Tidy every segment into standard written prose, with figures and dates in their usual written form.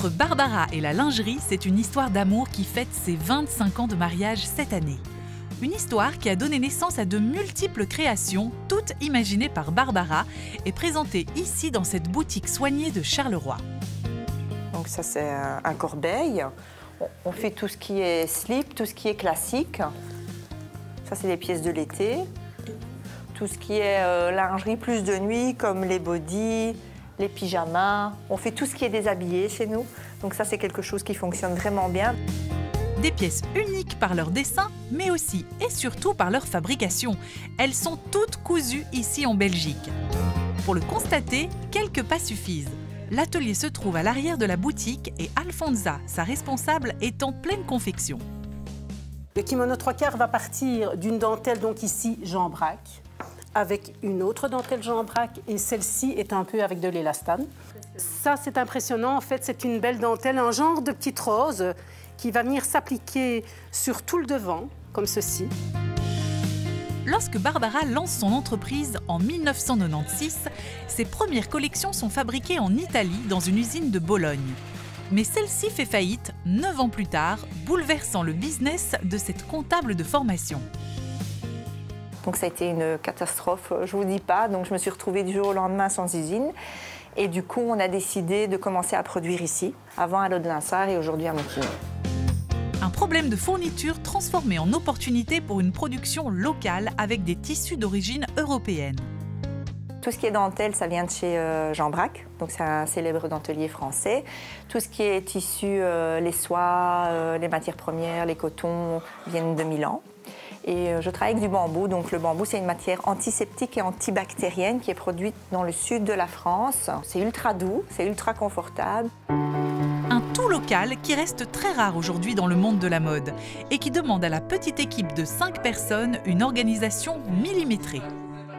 Entre Barbara et la lingerie, c'est une histoire d'amour qui fête ses 25 ans de mariage cette année. Une histoire qui a donné naissance à de multiples créations, toutes imaginées par Barbara et présentées ici dans cette boutique soignée de Charleroi. Donc ça c'est un corbeil. On fait tout ce qui est slip, tout ce qui est classique. Ça c'est des pièces de l'été. Tout ce qui est lingerie plus de nuit comme les bodys, les pyjamas. On fait tout ce qui est déshabillé chez nous. Donc ça c'est quelque chose qui fonctionne vraiment bien. Des pièces uniques par leur dessin, mais aussi et surtout par leur fabrication. Elles sont toutes cousues ici en Belgique. Pour le constater, quelques pas suffisent. L'atelier se trouve à l'arrière de la boutique et Alfonsa, sa responsable, est en pleine confection. Le kimono 3/4 va partir d'une dentelle, donc ici, Jean Braque, avec une autre dentelle Jean Braque, et celle-ci est un peu avec de l'élastane. Ça, c'est impressionnant. En fait, c'est une belle dentelle, un genre de petite rose qui va venir s'appliquer sur tout le devant, comme ceci. Lorsque Barbara lance son entreprise en 1996, ses premières collections sont fabriquées en Italie dans une usine de Bologne. Mais celle-ci fait faillite 9 ans plus tard, bouleversant le business de cette comptable de formation. Donc ça a été une catastrophe, je ne vous dis pas. Donc je me suis retrouvée du jour au lendemain sans usine. Et du coup, on a décidé de commencer à produire ici, avant à Lodelinsart et aujourd'hui à Montigny. Un problème de fourniture transformé en opportunité pour une production locale avec des tissus d'origine européenne. Tout ce qui est dentelle, ça vient de chez Jean Braque, donc c'est un célèbre dentelier français. Tout ce qui est tissu, les soies, les matières premières, les cotons viennent de Milan. Et je travaille avec du bambou, donc le bambou c'est une matière antiseptique et antibactérienne qui est produite dans le sud de la France. C'est ultra doux, c'est ultra confortable. Un tout local qui reste très rare aujourd'hui dans le monde de la mode et qui demande à la petite équipe de 5 personnes une organisation millimétrée.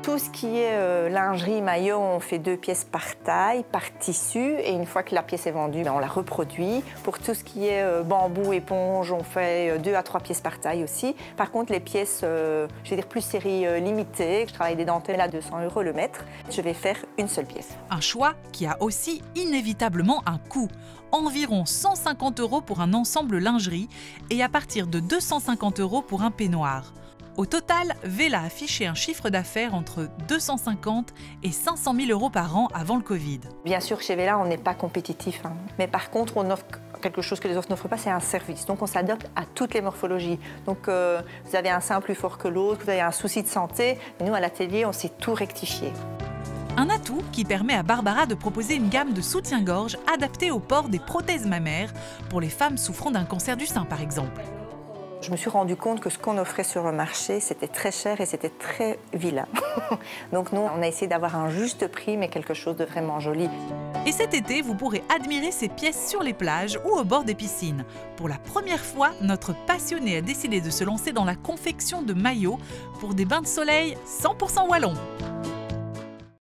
Tout ce qui est lingerie, maillot, on fait 2 pièces par taille, par tissu. Et une fois que la pièce est vendue, on la reproduit. Pour tout ce qui est bambou, éponge, on fait 2 à 3 pièces par taille aussi. Par contre, les pièces, je vais dire plus série limitée, je travaille des dentelles à 200 € le mètre, je vais faire une seule pièce. Un choix qui a aussi inévitablement un coût. Environ 150 € pour un ensemble lingerie et à partir de 250 € pour un peignoir. Au total, Vela a affiché un chiffre d'affaires entre 250 et 500 000 € par an avant le Covid. Bien sûr, chez Vela, on n'est pas compétitif. Mais par contre, on offre quelque chose que les autres n'offrent pas, c'est un service. Donc, on s'adapte à toutes les morphologies. Donc, vous avez un sein plus fort que l'autre, vous avez un souci de santé. Nous, à l'atelier, on sait tout rectifier. Un atout qui permet à Barbara de proposer une gamme de soutien-gorge adaptée au port des prothèses mammaires pour les femmes souffrant d'un cancer du sein, par exemple. Je me suis rendu compte que ce qu'on offrait sur le marché, c'était très cher et c'était très vilain. Donc nous, on a essayé d'avoir un juste prix, mais quelque chose de vraiment joli. Et cet été, vous pourrez admirer ces pièces sur les plages ou au bord des piscines. Pour la première fois, notre passionné a décidé de se lancer dans la confection de maillots pour des bains de soleil 100% wallons.